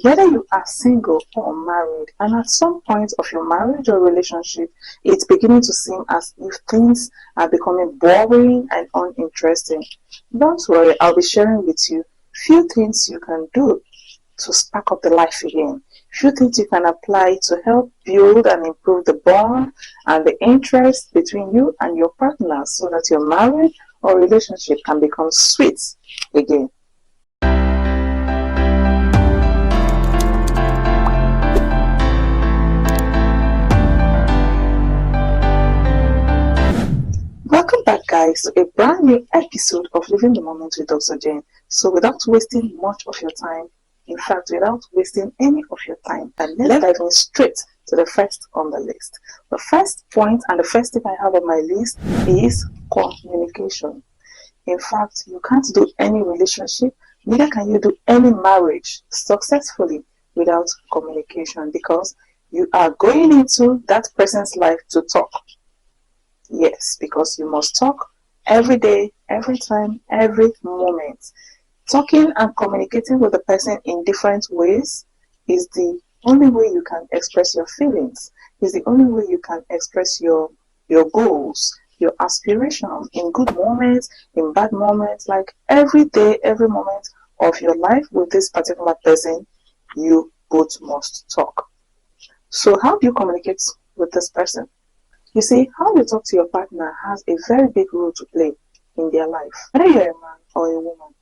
Whether you are single or married, and at some point of your marriage or relationship, it's beginning to seem as if things are becoming boring and uninteresting. Don't worry, I'll be sharing with you few things you can do to spark up the life again. Few things you can apply to help build and improve the bond and the interest between you and your partner so that your marriage or relationship can become sweet again. Welcome back, guys, to a brand new episode of Living the Moment with Dr. Jane. So, without wasting much of your time, in fact, without wasting any of your time, and let's dive in straight to the first on the list. The first point and the first thing I have on my list is communication. In fact, you can't do any relationship, neither can you do any marriage successfully without communication, because you are going into that person's life to talk. Yes, because you must talk every day, every time, every moment. Talking and communicating with the person in different ways is the only way you can express your feelings, is the only way you can express your goals, your aspirations in good moments, in bad moments, like every day, every moment of your life with this particular person, you both must talk. So how do you communicate with this person? You see, how you talk to your partner has a very big role to play in their life. Whether you're a man or a woman,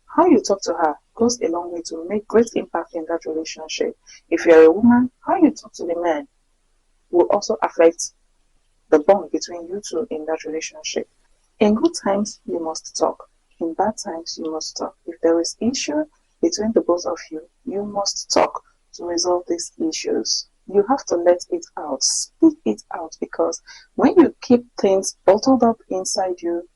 how you talk to her goes a long way to make great impact in that relationship. If you're a woman, how you talk to the man will also affect the bond between you two in that relationship. In good times, you must talk. In bad times, you must talk. If there is issue between the both of you, you must talk to resolve these issues. You have to let it out, speak it out, because when you keep things bottled up inside you,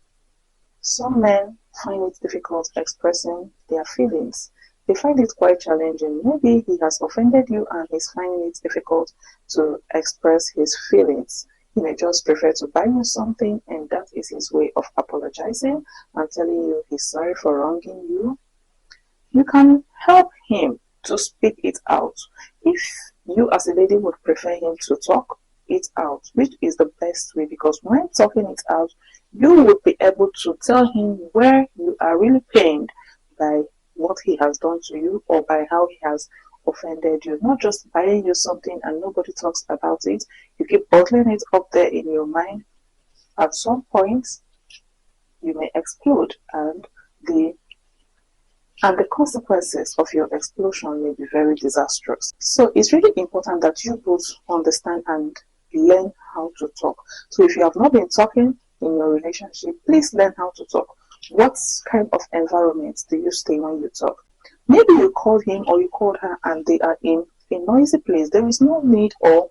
some men find it difficult expressing their feelings. They find it quite challenging. Maybe he has offended you and he's finding it difficult to express his feelings. He may just prefer to buy you something, and that is his way of apologizing and telling you he's sorry for wronging you. You can help him to speak it out. If you as a lady would prefer him to talk it out, which is the best way, because when talking it out, you would be able to tell him where you are really pained by what he has done to you or by how he has offended you. Not just buying you something and nobody talks about it. You keep bottling it up there in your mind. At some point, you may explode, and the consequences of your explosion may be very disastrous. So it's really important that you both understand and learn how to talk. So if you have not been talking in your relationship, please learn how to talk. What kind of environment do you stay when you talk? Maybe you called him or you called her and they are in a noisy place. There is no need or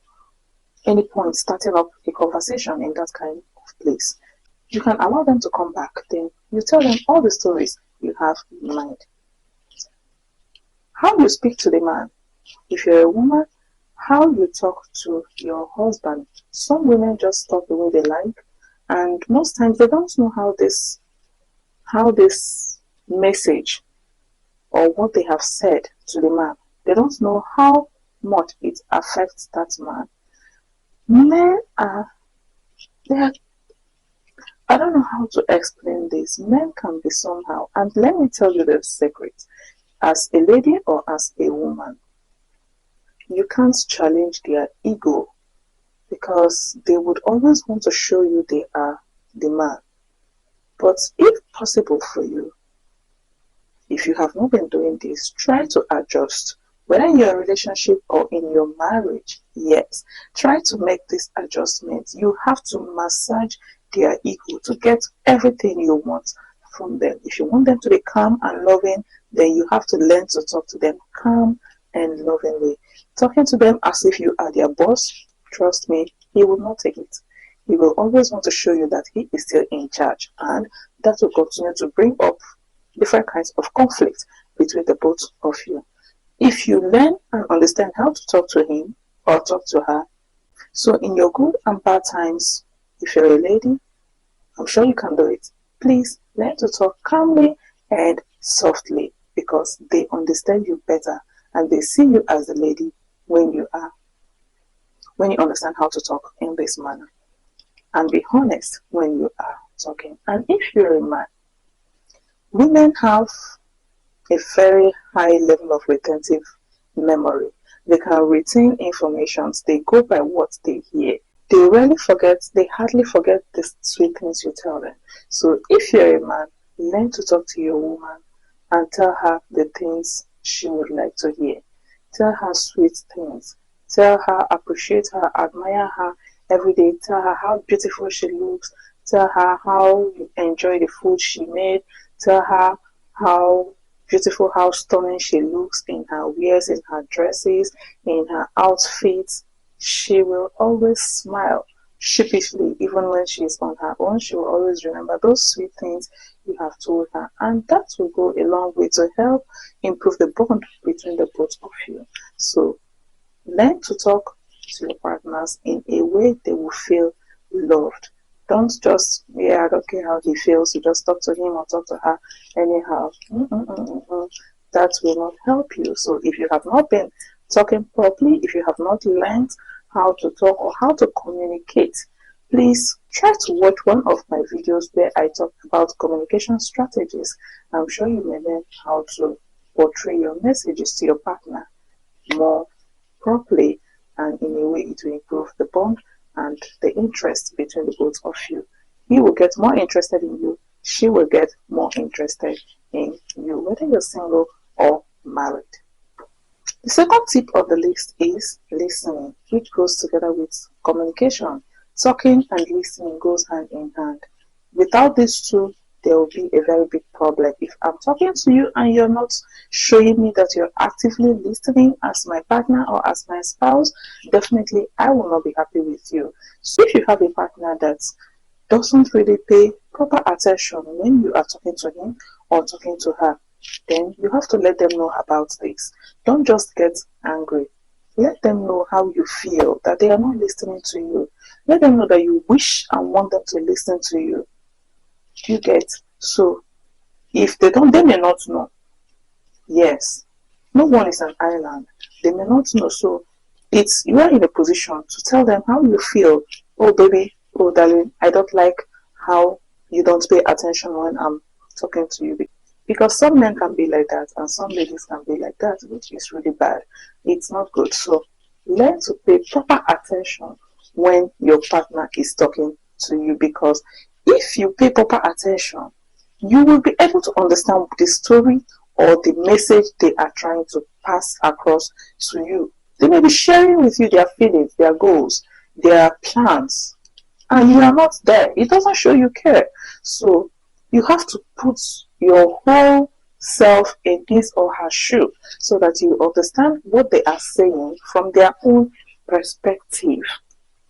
any point starting up a conversation in that kind of place. You can allow them to come back. Then you tell them all the stories you have in mind. How you speak to the man. If you're a woman, how you talk to your husband. Some women just talk the way they like, and most times they don't know how this message or what they have said to the man. They don't know how much it affects that man. Men are I don't know how to explain this. Men can be somehow, and let me tell you the secret. As a lady or as a woman, you can't challenge their ego, because they would always want to show you they are the man. But if possible for you, if you have not been doing this, try to adjust. Whether in your relationship or in your marriage, yes, try to make this adjustment. You have to massage their ego to get everything you want from them. If you want them to be calm and loving, then you have to learn to talk to them calm and lovingly. Talking to them as if you are their boss, trust me, he will not take it. He will always want to show you that he is still in charge, and that will continue to bring up different kinds of conflict between the both of you. If you learn and understand how to talk to him or talk to her, so in your good and bad times, if you're a lady, I'm sure you can do it. Please learn to talk calmly and softly, because they understand you better and they see you as the lady when you understand how to talk in this manner. And be honest when you are talking. And if you're a man, women have a very high level of retentive memory. They can retain information. They go by what they hear. They hardly forget the sweet things you tell them. So if you're a man, learn to talk to your woman and tell her the things she would like to hear. Tell her sweet things. Tell her, appreciate her, admire her every day. Tell her how beautiful she looks. Tell her how you enjoy the food she made. Tell her how beautiful, how stunning she looks in her wears, in her dresses, in her outfits. She will always smile sheepishly, even when she's on her own. She will always remember those sweet things you have told her, and that will go a long way to help improve the bond between the both of you. So learn to talk to your partners in a way they will feel loved. Don't just, I don't care how he feels, you just talk to him or talk to her anyhow. That will not help you. So if you have not been talking properly, if you have not learned how to talk or how to communicate, please try to watch one of my videos where I talk about communication strategies. I'm sure you may learn how to portray your messages to your partner more properly, and in a way it will improve the bond and the interest between the both of you. He will get more interested in you, she will get more interested in you, whether you're single or married. The second tip of the list is listening, which goes together with communication. Talking and listening goes hand in hand. Without these two, there will be a very big problem. If I'm talking to you and you're not showing me that you're actively listening as my partner or as my spouse, definitely I will not be happy with you. So if you have a partner that doesn't really pay proper attention when you are talking to him or talking to her, then you have to let them know about this. Don't just get angry. Let them know how you feel, that they are not listening to you. Let them know that you wish and want them to listen to you. Do you get? So if they don't, they may not know. Yes, no one is an island. They may not know. So you are in a position to tell them how you feel. Oh baby, oh darling, I don't like how you don't pay attention when I'm talking to you. Because some men can be like that and some ladies can be like that, which is really bad. It's not good. So learn to pay proper attention when your partner is talking to you, because if you pay proper attention, you will be able to understand the story or the message they are trying to pass across to you. They may be sharing with you their feelings, their goals, their plans, and you are not there. It doesn't show you care. So you have to put your whole self in his or her shoe so that you understand what they are saying from their own perspective.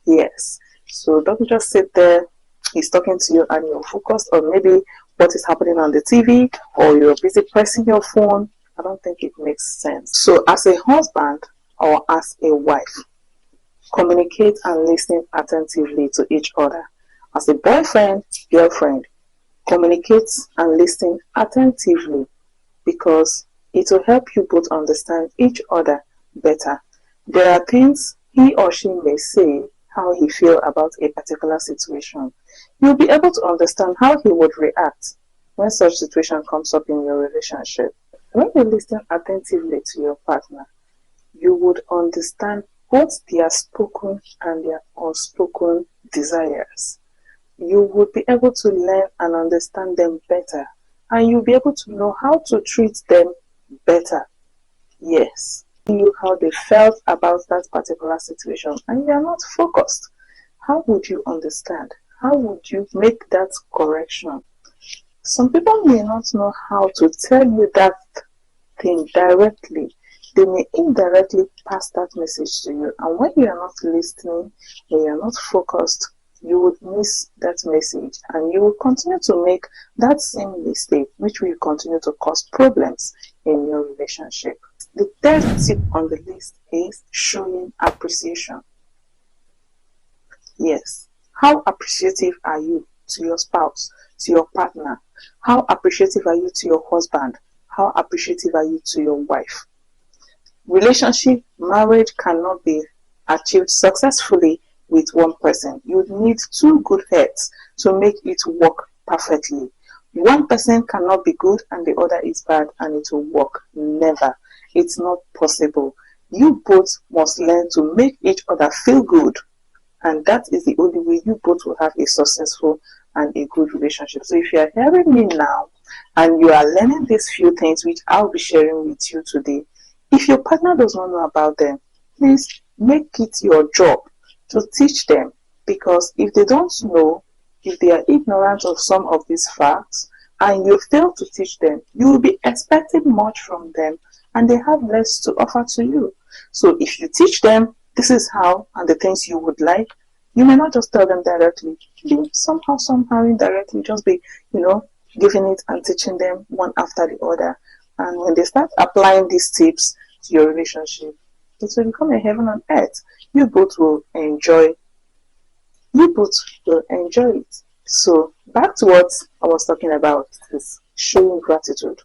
Yes. So don't just sit there, he's talking to you and you're focused on maybe what is happening on the TV or you're busy pressing your phone. I don't think it makes sense. So as a husband or as a wife, communicate and listen attentively to each other. As a boyfriend, girlfriend, communicate and listen attentively, because it will help you both understand each other better. There are things he or she may say how he feels about a particular situation. You'll be able to understand how he would react when such situation comes up in your relationship. When you listen attentively to your partner, you would understand both their spoken and their unspoken desires. You would be able to learn and understand them better, and you'll be able to know how to treat them better. Yes, you how they felt about that particular situation, and you are not focused. How would you understand? How would you make that correction? Some people may not know how to tell you that thing directly. They may indirectly pass that message to you, and when you are not listening, when you are not focused, you would miss that message and you will continue to make that same mistake, which will continue to cause problems in your relationship. The third tip on the list is showing appreciation. Yes. How appreciative are you to your spouse, to your partner? How appreciative are you to your husband? How appreciative are you to your wife? Relationship, marriage cannot be achieved successfully with one person. You need two good heads to make it work perfectly. One person cannot be good and the other is bad and it will work. Never. It's not possible. You both must learn to make each other feel good, and that is the only way you both will have a successful and a good relationship. So if you are hearing me now and you are learning these few things which I'll be sharing with you today, if your partner does not know about them, please make it your job to teach them, because if they don't know, if they are ignorant of some of these facts and you fail to teach them, you will be expecting much from them and they have less to offer to you. So if you teach them, this is how and the things you would like, you may not just tell them directly. Somehow indirectly, just be, giving it and teaching them one after the other. And when they start applying these tips to your relationship, it will become a heaven on earth. You both will enjoy it. So back to what I was talking about, is showing gratitude.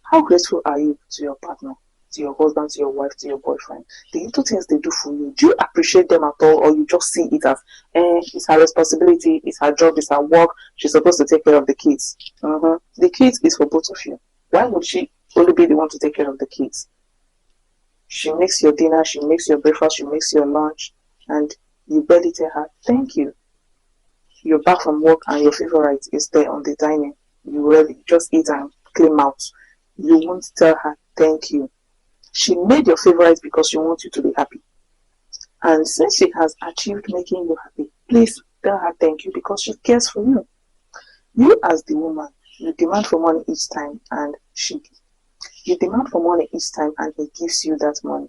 How grateful are you to your partner, to your husband, to your wife, to your boyfriend? The little things they do for you, do you appreciate them at all, or you just see it as, it's her responsibility, it's her job, it's her work, she's supposed to take care of the kids? The kids is for both of you. Why would she only be the one to take care of the kids? She makes your dinner, she makes your breakfast, she makes your lunch, and you barely tell her thank you. You're back from work and your favorite is there on the dining. You really just eat and clean out. You won't tell her thank you. She made your favorite because she wants you to be happy. And since she has achieved making you happy, please tell her thank you, because she cares for you. You as the woman, you demand for money each time and he gives you that money.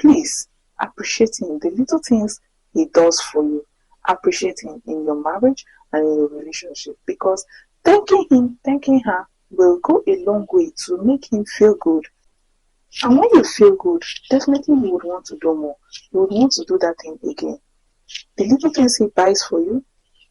Please appreciate him, the little things he does for you. Appreciate him in your marriage and in your relationship, because thanking her will go a long way to make him feel good. And when you feel good, definitely you would want to do more. You would want to do that thing again. The little things he buys for you,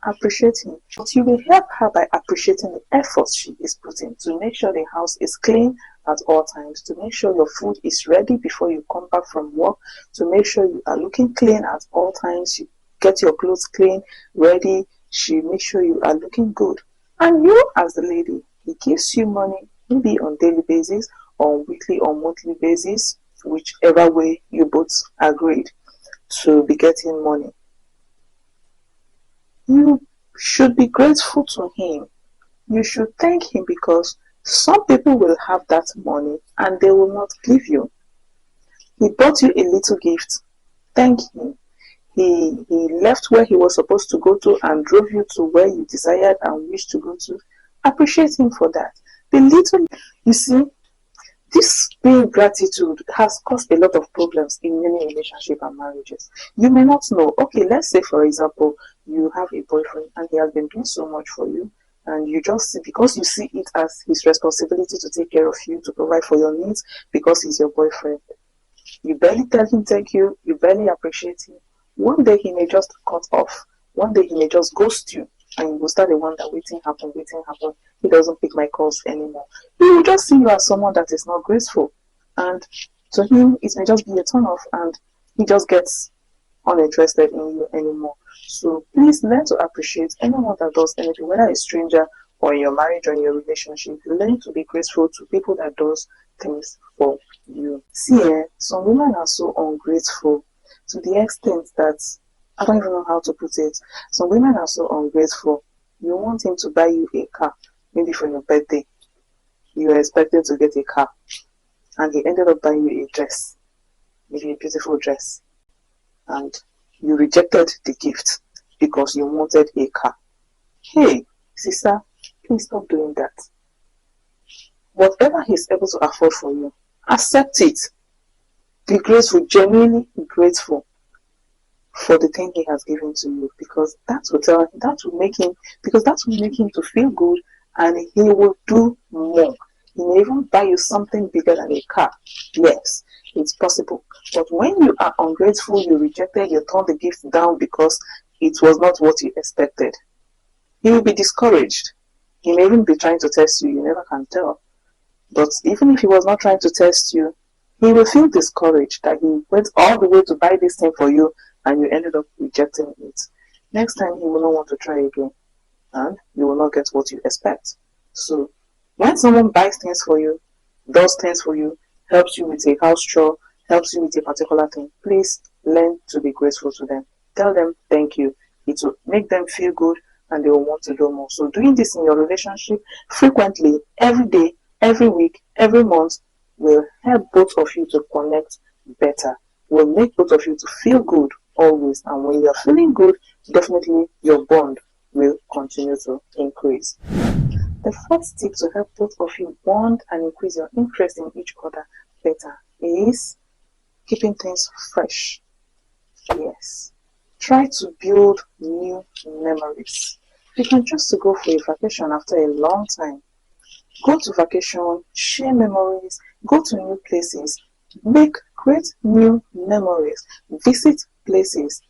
appreciate him. But you will help her by appreciating the efforts she is putting to make sure the house is clean at all times, to make sure your food is ready before you come back from work, to make sure you are looking clean at all times. You get your clothes clean, ready. She makes sure you are looking good. And you as the lady, he gives you money, maybe on daily basis or weekly or monthly basis, whichever way you both agreed to be getting money. You should be grateful to him. You should thank him, because some people will have that money and they will not give you. He bought you a little gift. Thank him. He left where he was supposed to go to and drove you to where you desired and wished to go to. Appreciate him for that. You see, this being gratitude has caused a lot of problems in many relationships and marriages. You may not know. Okay, let's say for example, you have a boyfriend and he has been doing so much for you, and you just see, because you see it as his responsibility to take care of you, to provide for your needs, because he's your boyfriend. You barely tell him thank you, you barely appreciate him. One day he may just cut off. One day he may just ghost you, and you will start to wonder, waiting happen. He doesn't pick my calls anymore. He will just see you as someone that is not graceful, and to him it may just be a turn off, and he just gets uninterested in you anymore. So please learn to appreciate anyone that does anything, whether a stranger or in your marriage or in your relationship. Learn to be grateful to people that does things for you. See, some women are so ungrateful to the extent that I don't even know how to put it. Some women are so ungrateful. You want him to buy you a car, maybe for your birthday. You were expecting to get a car, and he ended up buying you a dress, maybe a beautiful dress, and you rejected the gift because you wanted a car. Hey, sister, please stop doing that. Whatever he's able to afford for you, accept it. Be grateful, genuinely grateful for the thing he has given to you, because that will make him to feel good, and he will do more. He may even buy you something bigger than a car. Yes, it's possible. But when you are ungrateful, you rejected, you turned the gift down because it was not what you expected, he will be discouraged. He may even be trying to test you. You never can tell. But even if he was not trying to test you, He will feel discouraged that he went all the way to buy this thing for you and you ended up rejecting it. Next time, he will not want to try again and you will not get what you expect. So, when someone buys things for you, does things for you, helps you with a house chore, helps you with a particular thing, please learn to be grateful to them. Tell them thank you. It will make them feel good and they will want to do more. So doing this in your relationship frequently, every day, every week, every month will help both of you to connect better, will make both of you to feel good always. And when you're feeling good, definitely your bond will continue to increase. The first tip to help both of you bond and increase your interest in each other better is keeping things fresh. Yes. Try to build new memories. You can choose to go for a vacation after a long time. Go to vacation, share memories, go to new places, create new memories, visit places,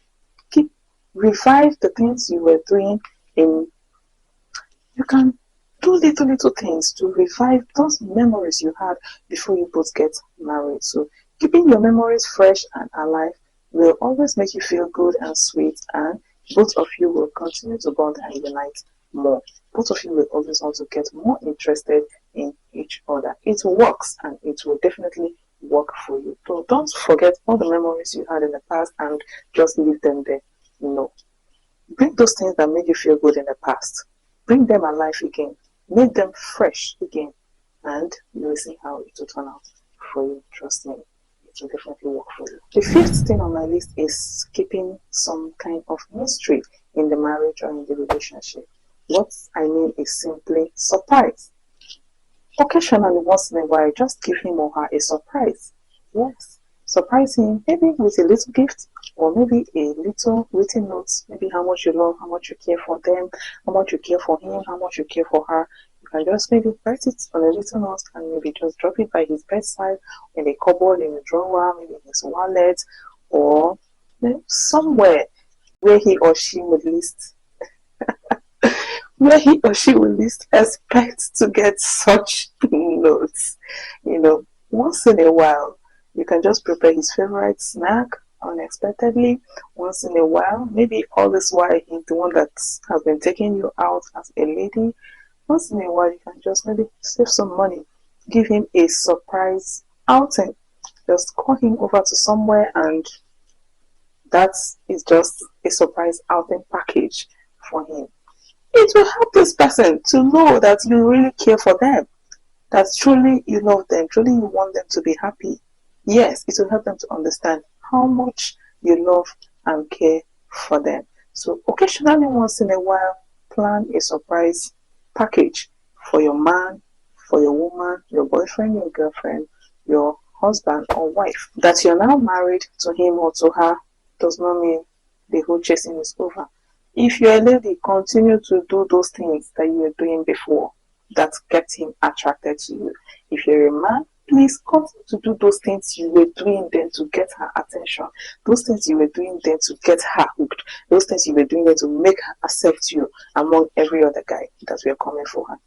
revive the things you were doing you can do little things to revive those memories you had before you both get married. So keeping your memories fresh and alive will always make you feel good and sweet, and both of you will continue to bond and unite more. Both of you will always want to get more interested in each other. It works and it will definitely work for you. So don't forget all the memories you had in the past and just leave them there. No. Bring those things that made you feel good in the past. Bring them alive again. Make them fresh again. And you will see how it will turn out for you. Trust me. It will definitely work for you. The fifth thing on my list is keeping some kind of mystery in the marriage or in the relationship. What I mean is simply surprise. Occasionally, once in a while, just give him or her a surprise. Yes. Surprise him, maybe with a little gift or maybe a little written note, maybe how much you love, how much you care for them, how much you care for him, how much you care for her. You can just maybe write it on a little note and maybe just drop it by his bedside, in a cupboard, in a drawer, maybe in his wallet, or somewhere where he or she would least expect to get such notes. Once in a while, you can just prepare his favorite snack unexpectedly. Once in a while, maybe all this while he's the one that has been taking you out as a lady. Once in a while, you can just maybe save some money, give him a surprise outing. Just call him over to somewhere, and that is just a surprise outing package for him. It will help this person to know that you really care for them, that truly you love them, truly you want them to be happy. Yes, it will help them to understand how much you love and care for them. So occasionally, once in a while, plan a surprise package for your man, for your woman, your boyfriend, your girlfriend, your husband or wife. That you're now married to him or to her does not mean the whole chasing is over. If you're a lady, continue to do those things that you were doing before that kept him attracted to you. If you're a man, please continue to do those things you were doing then to get her attention. Those things you were doing then to get her hooked. Those things you were doing then to make her accept you among every other guy that were coming for her.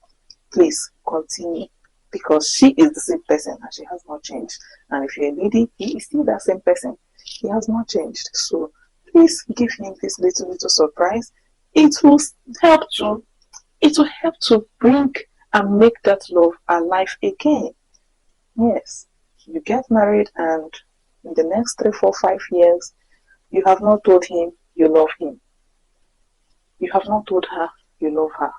Please continue, because she is the same person and she has not changed. And if you're a lady, he is still that same person. He has not changed. So please give him this little surprise. It will help to bring and make that love alive again. Yes, you get married and in the next 3, 4, 5 years, you have not told him you love him. You have not told her you love her.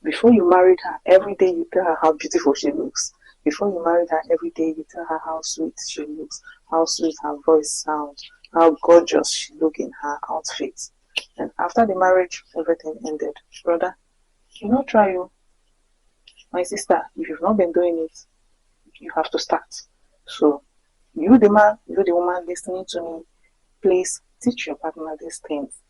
Before you married her, every day you tell her how beautiful she looks. Before you married her, every day you tell her how sweet she looks, how sweet her voice sounds, how gorgeous she looks in her outfit. And after the marriage, everything ended. Brother, you not try you. My sister, if you've not been doing it, you have to start. So, you the man, you the woman listening to me, please teach your partner these things.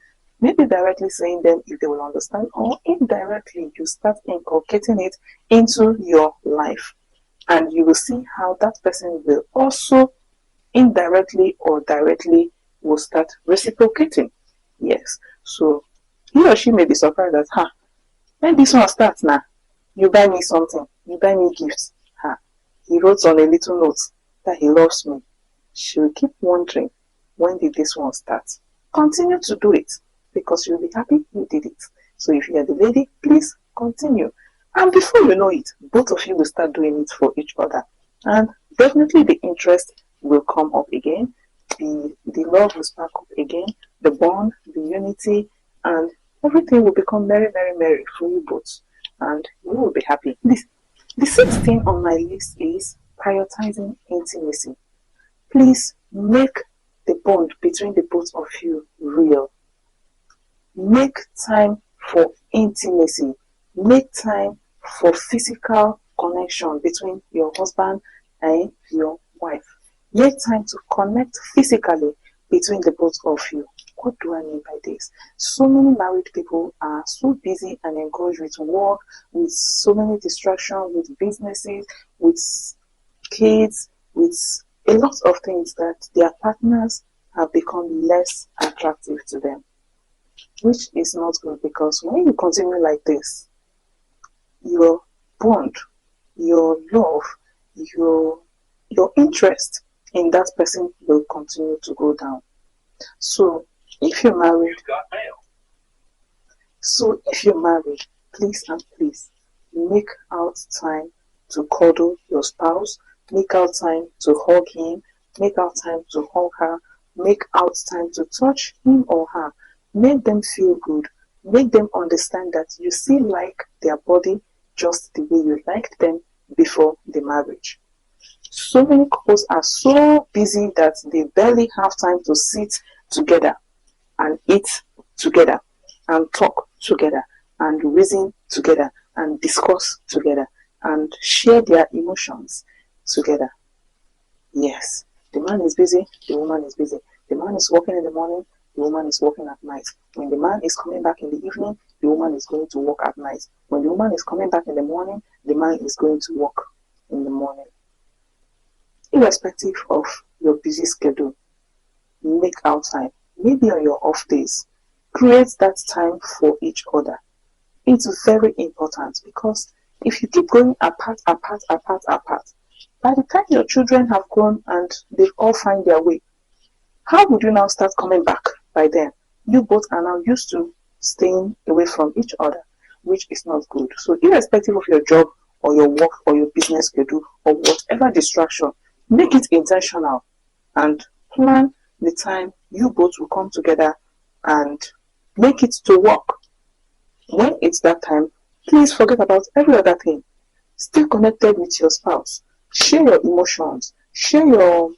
Maybe directly saying them if they will understand, or indirectly you start inculcating it into your life. And you will see how that person will also indirectly or directly will start reciprocating. Yes. So, he or she may be surprised that, when this one starts now, you buy me something, you buy me gifts. He wrote on a little note that he loves me, she will keep wondering, when did this one start? Continue to do it because you'll be happy you did it. So if you're the lady, please continue. And before you know it, both of you will start doing it for each other. And definitely the interest will come up again. The love will spark up again. The bond, the unity, and everything will become very, very merry for you both. And you will be happy. The sixth thing on my list is prioritizing intimacy. Please make the bond between the both of you real. Make time for intimacy. Make time for physical connection between your husband and your wife. Make time to connect physically between the both of you. What do I mean by this? So many married people are so busy and engaged with work, with so many distractions, with businesses, with kids, with a lot of things that their partners have become less attractive to them, which is not good, because when you continue like this, your bond, your love, your interest in that person will continue to go down. So if you're married, please and please make out time to cuddle your spouse, make out time to hug him, make out time to hug her, make out time to touch him or her. Make them feel good. Make them understand that you still like their body just the way you liked them before the marriage. So many couples are so busy that they barely have time to sit together and eat together and talk together and reason together and discuss together and share their emotions together. Yes, the man is busy, the woman is busy. The man is working in the morning, the woman is working at night. When the man is coming back in the evening, the woman is going to work at night. When the woman is coming back in the morning, the man is going to work in the morning. Irrespective of your busy schedule, make out time. Maybe on your off days, create that time for each other. It's very important, because if you keep going apart, by the time your children have grown and they've all found their way, how would you now start coming back by then? You both are now used to staying away from each other, which is not good. So irrespective of your job or your work or your business schedule or whatever distraction, make it intentional and plan the time you both will come together and make it to work. When it's that time, please forget about every other thing. Stay connected with your spouse. Share your emotions. Share your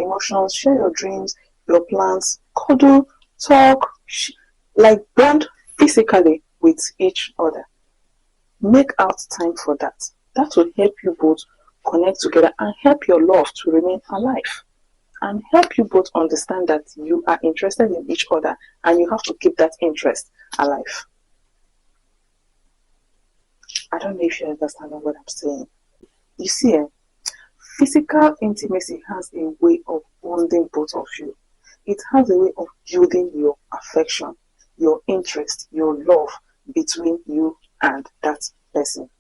emotions. Share your dreams, your plans. Cuddle, talk, like bond physically with each other. Make out time for that. That will help you both connect together and help your love to remain alive, and help you both understand that you are interested in each other and you have to keep that interest alive. I don't know if you understand what I'm saying. You see, physical intimacy has a way of bonding both of you. It has a way of building your affection, your interest, your love between you and that person.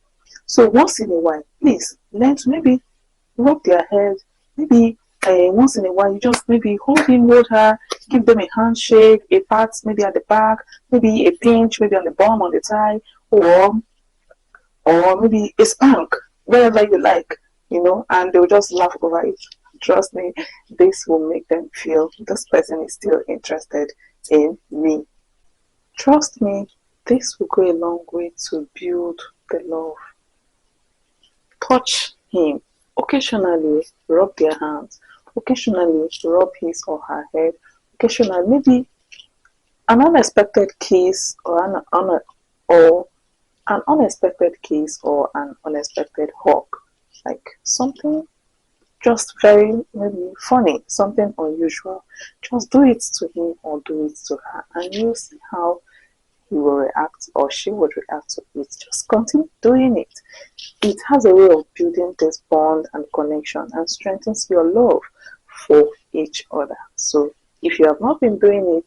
So once in a while, please learn to maybe rub their head, maybe once in a while you just maybe hold him, hold her, give them a handshake, a pat maybe at the back, maybe a pinch, maybe on the bum, on the thigh, or maybe a spank, wherever you like, and they'll just laugh over it. Trust me, this will make them feel this person is still interested in me. Trust me, this will go a long way to build the love. Touch him. Occasionally rub their hands. Occasionally rub his or her head. Occasionally maybe an unexpected kiss or an unexpected kiss or an unexpected hug. Like something just very maybe funny, something unusual. Just do it to him or do it to her, and you'll see how he will react or she would react to it. Just continue doing it. It has a way of building this bond and connection and strengthens your love for each other. So if you have not been doing it,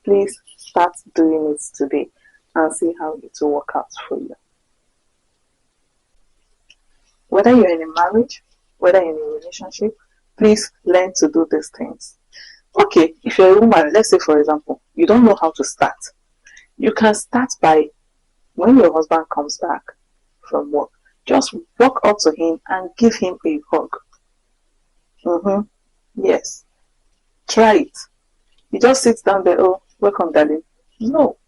please start doing it today and see how it will work out for you. Whether you're in a marriage whether in a relationship, please learn to do these things. Okay, if you're a woman, let's say for example, you don't know how to start. You can start by, when your husband comes back from work, just walk up to him and give him a hug. Yes, try it. You just sit down there, oh, welcome, darling. No,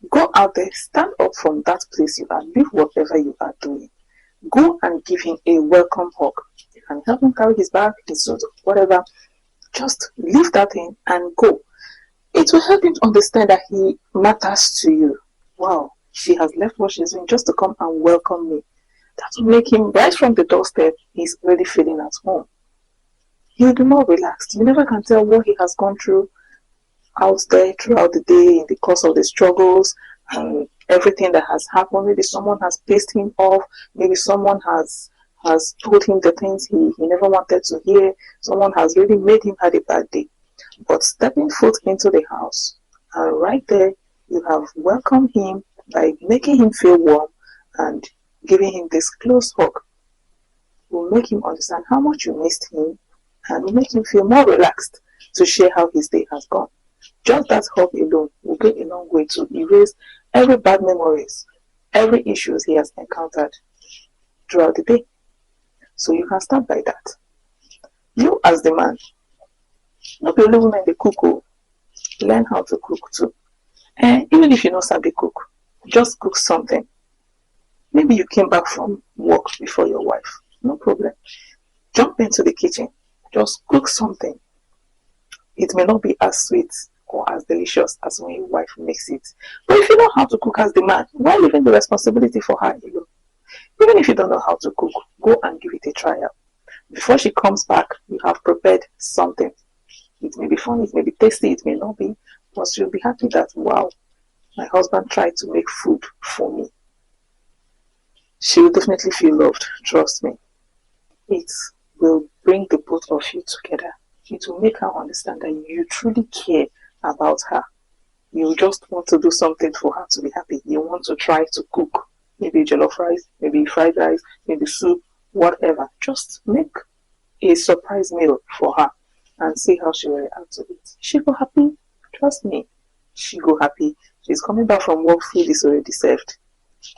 go out there, stand up from that place you are, leave whatever you are doing. Go and give him a welcome hug. You can help him carry his bag, his suit, whatever. Just leave that thing and go. It will help him understand that he matters to you. Wow, she has left what she's doing just to come and welcome me. That will make him, right from the doorstep, he's already feeling at home. He'll be more relaxed. You never can tell what he has gone through out there throughout the day in the course of the struggles and everything that has happened. Maybe someone has pissed him off. Maybe someone has told him the things he never wanted to hear. Someone has really made him have a bad day. But stepping foot into the house, and right there you have welcomed him by making him feel warm and giving him this close hug, will make him understand how much you missed him and will make him feel more relaxed to share how his day has gone. Just that hug alone will go a long way to erase every bad memories, every issues he has encountered throughout the day. So you can start by that. You as the man, not only women they cook, learn how to cook too. And even if you know sabi cook, just cook something. Maybe you came back from work before your wife, no problem. Jump into the kitchen, just cook something. It may not be as sweet or as delicious as when your wife makes it. But if you know how to cook as the man, why leaving the responsibility for her alone? Even if you don't know how to cook, go and give it a trial. Before she comes back, you have prepared something. It may be fun, it may be tasty, it may not be, but she'll be happy that, wow, my husband tried to make food for me. She will definitely feel loved, trust me. It will bring the both of you together. It will make her understand that you truly care about her. You just want to do something for her to be happy. You want to try to cook. Maybe jollof rice, maybe fried rice, maybe soup, whatever. Just make a surprise meal for her and see how she will react to it. She go happy, trust me. She go happy. She's coming back from work, food is already served.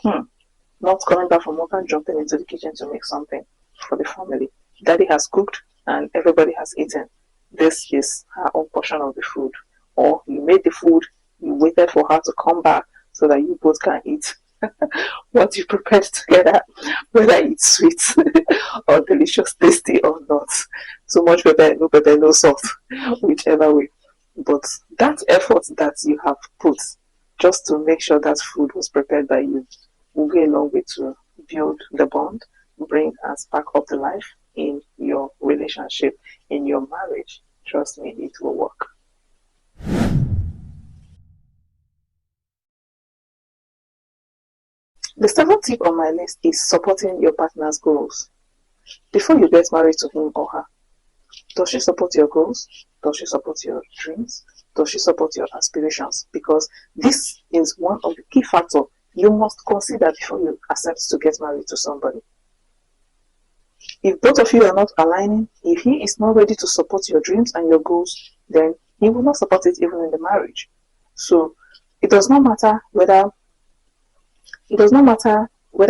Not coming back from work and jumping into the kitchen to make something for the family. Daddy has cooked and everybody has eaten. This is her own portion of the food. Or you made the food, you waited for her to come back so that you both can eat what you prepared together, whether it's sweet or delicious, tasty or not. Too much pepper, no salt, whichever way. But that effort that you have put just to make sure that food was prepared by you will go a long way to build the bond, bring and spark up the life in your relationship, in your marriage. Trust me, it will work. The seventh tip on my list is supporting your partner's goals. Before you get married to him or her, does she support your goals? Does she support your dreams? Does she support your aspirations? Because this is one of the key factors you must consider before you accept to get married to somebody. If both of you are not aligning, if he is not ready to support your dreams and your goals, then he will not support it even in the marriage. So it does not matter whether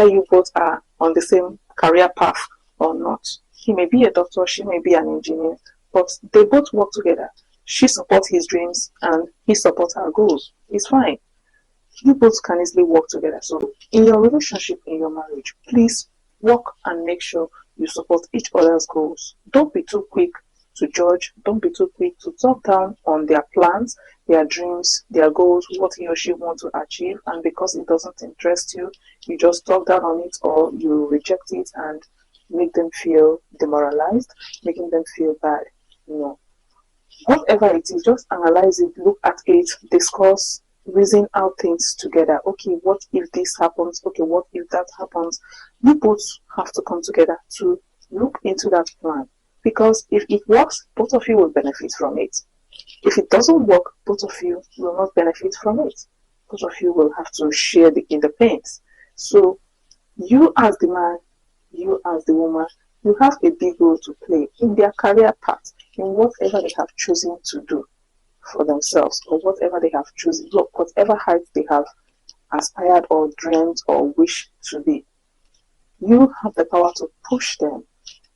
you both are on the same career path or not. He may be a doctor, she may be an engineer, but they both work together. She supports his dreams and he supports her goals. It's fine. You both can easily work together. So in your relationship, in your marriage, please work and make sure you support each other's goals. Don't be too quick to judge. Don't be too quick to talk down on their plans, their dreams, their goals, what he or she wants to achieve. And because it doesn't interest you, you just talk down on it or you reject it and make them feel demoralized, making them feel bad. No. Whatever it is, just analyze it, look at it, discuss, reason out things together. Okay, what if this happens? Okay, what if that happens? You both have to come together to look into that plan. Because if it works, both of you will benefit from it. If it doesn't work, both of you will not benefit from it. Both of you will have to share in the pains. So you as the man, you as the woman, You have a big role to play in their career path, in whatever they have chosen to do for themselves, or whatever they have chosen, whatever height they have aspired or dreamed or wished to be. You have the power to push them,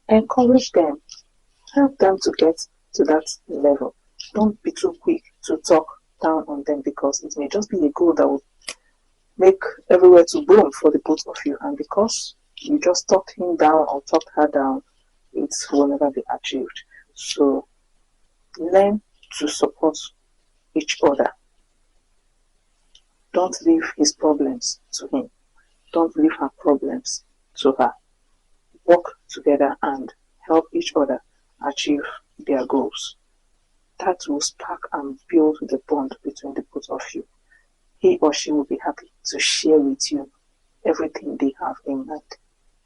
encourage them, help them to get to that level. Don't be too quick to talk down on them, because it may just be a goal that will make everywhere to boom for the both of you, and because you just talked him down or talked her down, it will never be achieved. So learn to support each other. Don't leave his problems to him. Don't leave her problems to her. Work together and help each other achieve their goals. That will spark and build the bond between the both of you. He or she will be happy to share with you everything they have in mind.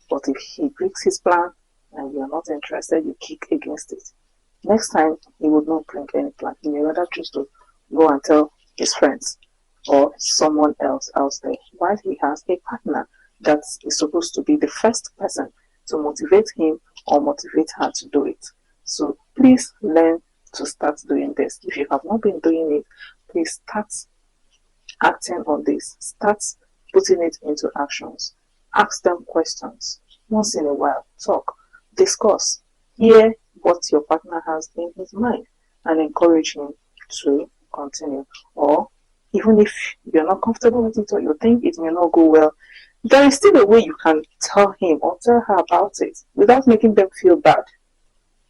But if he breaks his plan and you are not interested, you kick against it. Next time, he would not bring any plan. He may rather choose to go and tell his friends or someone else out there, while he has a partner that is supposed to be the first person to motivate him or motivate her to do it. So please learn to start doing this. If you have not been doing it, please start acting on this. Start putting it into actions. Ask them questions. Once in a while, talk, discuss, hear what your partner has in his mind, and encourage him to continue. Or even if you're not comfortable with it, or you think it may not go well, there is still a way you can tell him or tell her about it without making them feel bad.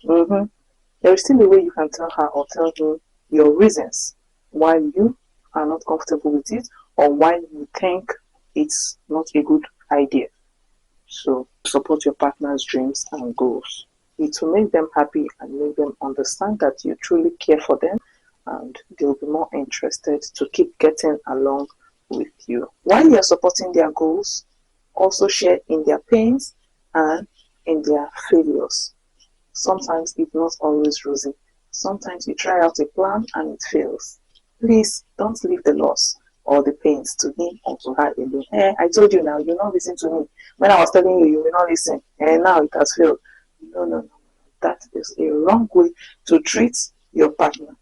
There is still a way you can tell her or tell him your reasons why you are not comfortable with it, or why you think it's not a good idea. So support your partner's dreams and goals. It will make them happy and make them understand that you truly care for them, and they'll be more interested to keep getting along with you. While you're supporting their goals, also share in their pains and in their failures. Sometimes it's not always rosy. Sometimes you try out a plan and it fails. Please don't leave the loss or the pains to him or to her alone. I told you now, you not listen to me. When I was telling you, you will not listen. Now it has failed. No. That is a wrong way to treat your partner.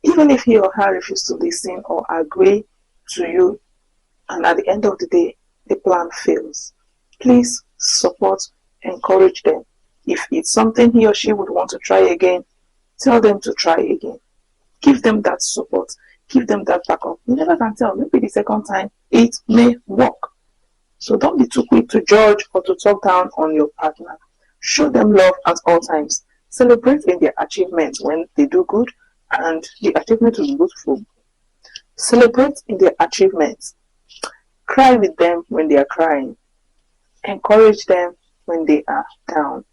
Even if he or her refuses to listen or agree to you, and at the end of the day, the plan fails, please support, encourage them. If it's something he or she would want to try again, tell them to try again. Give them that support. Give them that backup. You never can tell. Maybe the second time it may work. So don't be too quick to judge or to talk down on your partner. Show them love at all times. Celebrate in their achievements when they do good, and the achievement will be good for you. Celebrate in their achievements. Cry with them when they are crying. Encourage them when they are down.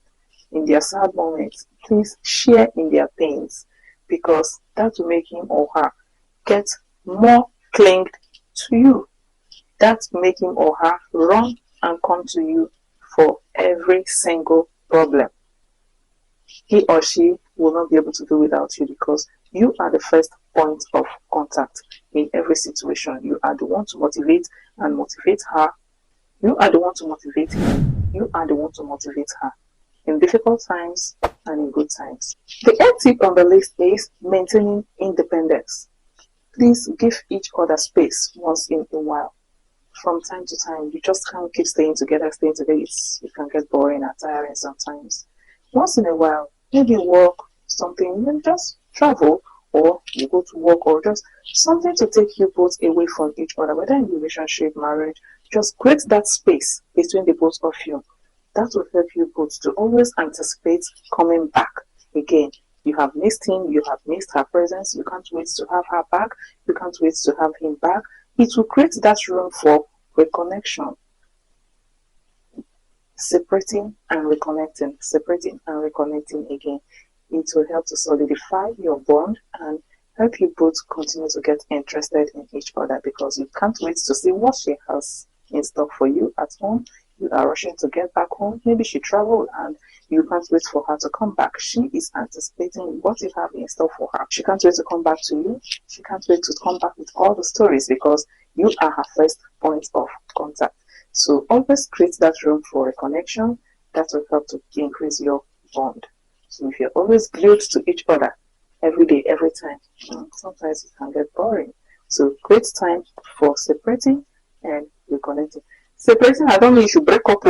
In their sad moments, please share in their pains, because that will make him or her get more clinged to you. That will make him or her run and come to you for every single problem. He or she will not be able to do without you, because you are the first point of contact in every situation. You are the one to motivate and motivate her. You are the one to motivate him. You are the one to motivate her in difficult times and in good times. The 8th tip on the list is maintaining independence. Please give each other space once in a while. From time to time, you just can't keep staying together. It can get boring and tiring sometimes. Once in a while, maybe work, something, then just travel, or you go to work, or just something to take you both away from each other, whether in relationship, marriage. Just create that space between the both of you. That will help you both to always anticipate coming back again. You have missed him, you have missed her presence, you can't wait to have her back, you can't wait to have him back. It will create that room for reconnection. Separating and reconnecting again. It will help to solidify your bond and help you both continue to get interested in each other, because you can't wait to see what she has in stock for you at home. You are rushing to get back home. Maybe she traveled and you can't wait for her to come back. She is anticipating what you have in store for her. She can't wait to come back to you. She can't wait to come back with all the stories, because you are her first point of contact. So always create that room for reconnection that will help to increase your bond. So if you're always glued to each other every day, every time, sometimes it can get boring. So create time for separating and reconnecting. Separating, I don't mean you should break up.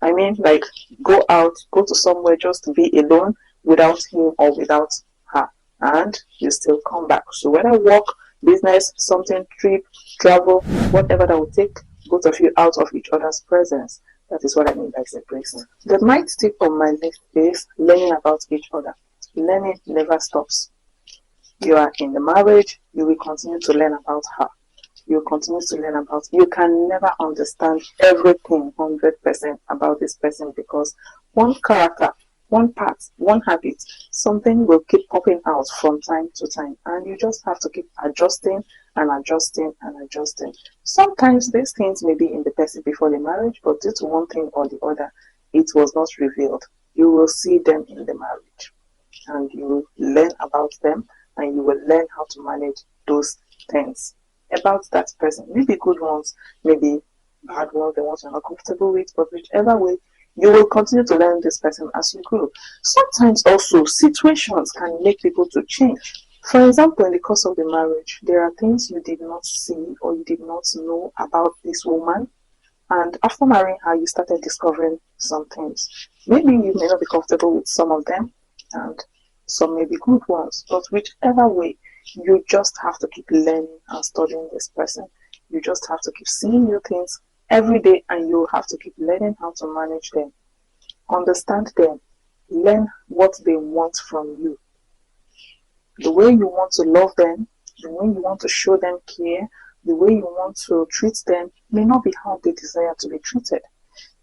I mean, like, go out, go to somewhere just to be alone without him or without her, and you still come back. So whether work, business, something, trip, travel, whatever that will take both of you out of each other's presence. That is what I mean by separation. The ninth tip on my list is learning about each other. Learning never stops. You are in the marriage, you will continue to learn about her. You will continue to learn about. You can never understand everything 100% about this person, because one character, one part, one habit, something will keep popping out from time to time, and you just have to keep adjusting and adjusting and adjusting. Sometimes these things may be in the person before the marriage, but due to one thing or the other, it was not revealed. You will see them in the marriage, and you will learn about them, and you will learn how to manage those things about that person. Maybe good ones, maybe bad ones, the ones you're not comfortable with, but whichever way, you will continue to learn this person as you grow. Sometimes also situations can make people to change. For example, in the course of the marriage, there are things you did not see or you did not know about this woman, and after marrying her, you started discovering some things. Maybe you may not be comfortable with some of them, and some may be good ones, but whichever way, you just have to keep learning and studying this person. You just have to keep seeing new things every day, and you have to keep learning how to manage them, understand them, learn what they want from you. The way you want to love them, the way you want to show them care, the way you want to treat them may not be how they desire to be treated.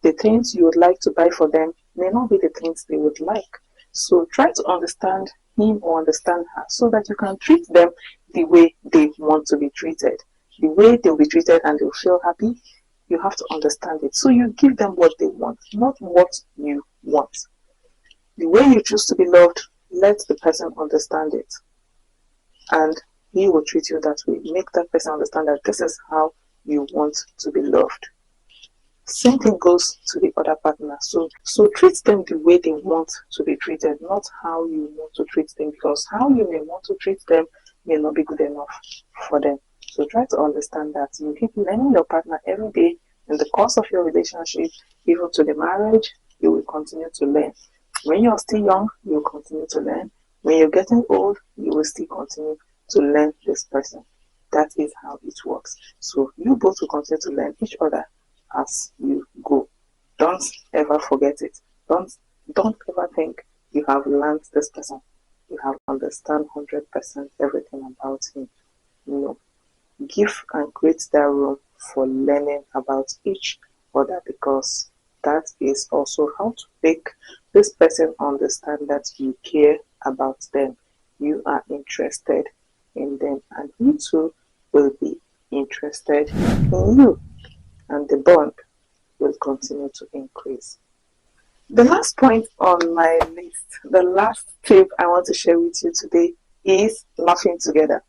The things you would like to buy for them may not be the things they would like. So try to understand him or understand her, so that you can treat them the way they want to be treated. The way they'll be treated and they'll feel happy, you have to understand it. So you give them what they want, not what you want. The way you choose to be loved, let the person understand it, and he will treat you that way. Make that person understand that this is how you want to be loved. Same thing goes to the other partner. So treat them the way they want to be treated, not how you want to treat them, because how you may want to treat them may not be good enough for them. So try to understand that. You keep learning your partner every day in the course of your relationship, even to the marriage, you will continue to learn. When you're still young, you will continue to learn. When you're getting old, you will still continue to learn this person. That is how it works. So you both will continue to learn each other as you go. Don't ever forget it. Don't ever think you have learned this person. You have understand 100% everything about him. No. Give and create that room for learning about each other, because that is also how to make this person understand that you care about them. You are interested in them, and he too will be interested in you, and the bond will continue to increase. The last point on my list, the last tip I want to share with you today, is laughing together.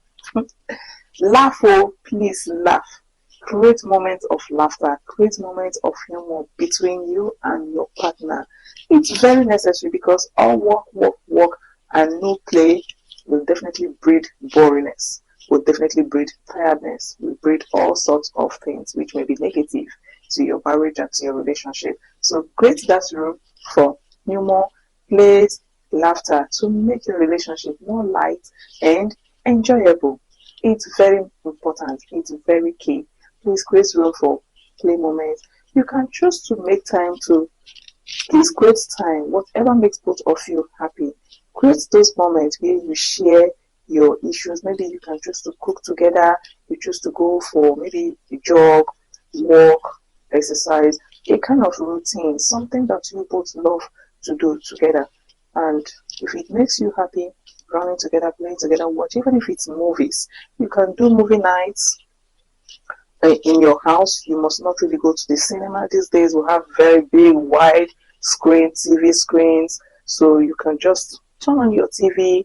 Laugh, oh, please laugh. Create moments of laughter, create moments of humor between you and your partner. It's very necessary, because all work, and no play will definitely breed boringness, will definitely breed tiredness, will breed all sorts of things which may be negative to your marriage and to your relationship. So create that room for humor, play, laughter, to make your relationship more light and enjoyable. It's very important. It's very key. Please create room for play moments. You can choose to make time to, please create time, whatever makes both of you happy. Create those moments where you share your issues. Maybe you can choose to cook together. You choose to go for maybe a jog, walk, exercise, a kind of routine, something that you both love to do together. And if it makes you happy, running together, playing together, watch, even if it's movies, you can do movie nights in your house. You must not really go to the cinema these days. We have very big, wide screen TV screens, so you can just turn on your TV,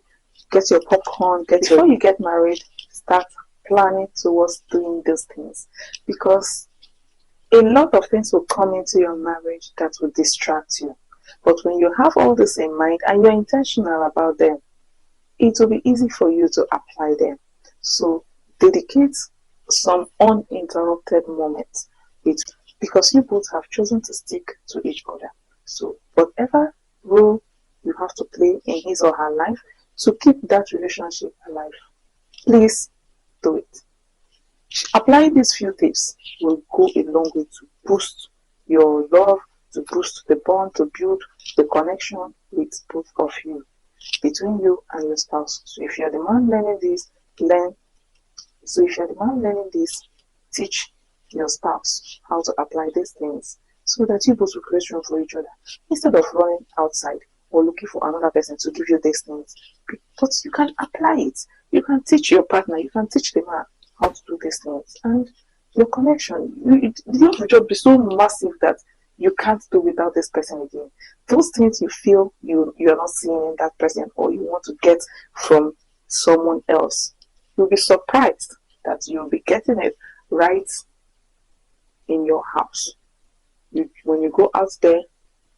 get your popcorn. Before you get married, start planning towards doing these things, because A lot of things will come into your marriage that will distract you. But when you have all this in mind and you're intentional about them, it will be easy for you to apply them. So dedicate some uninterrupted moments because you both have chosen to stick to each other. So whatever role you have to play in his or her life to keep that relationship alive, please do it. Applying these few tips will go a long way to boost your love, to boost the bond, to build the connection with both of you, between you and your spouse. So if you're the man learning this, teach your spouse how to apply these things so that you both will create room for each other instead of running outside or looking for another person to give you these things. But you can apply it. You can teach your partner, you can teach the man how to do these things, and your connection, your job will be so massive that you can't do without this person again. Those things you feel you are not seeing in that person or you want to get from someone else, you'll be surprised that you'll be getting it right in your house. When you go out there,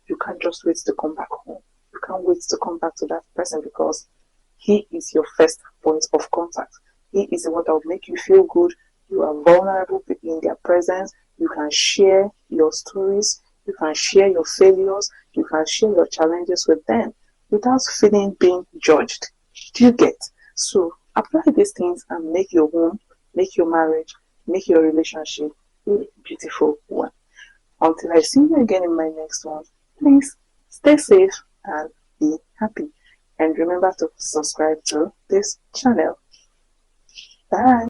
you can't just wait to come back home. You can't wait to come back to that person because he is your first point of contact. He is the one that will make you feel good. You are vulnerable in their presence. You can share your stories. You can share your failures. You can share your challenges with them without feeling being judged. Do you get? So apply these things and make your home, make your marriage, make your relationship a beautiful one. Until I see you again in my next one, please stay safe and be happy. And remember to subscribe to this channel. Bye.